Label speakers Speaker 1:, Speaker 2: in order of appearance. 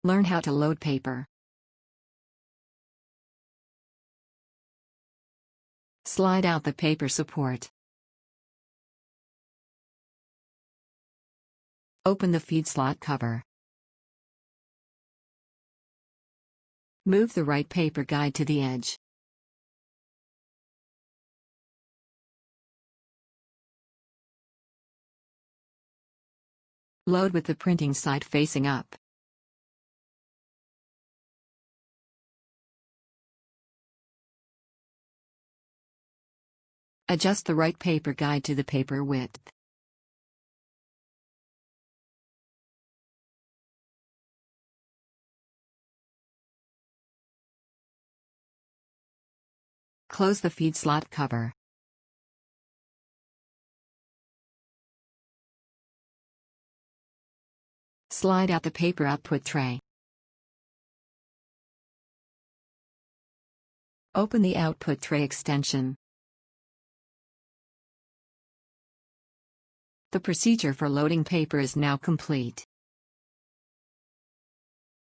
Speaker 1: Learn how to load paper. Slide out the paper support. Open the feed slot cover. Move the right paper guide to the edge. Load with the printing side facing up. Adjust the right paper guide to the paper width. Close the feed slot cover. Slide out the paper output tray. Open the output tray extension. The procedure for loading paper is now complete.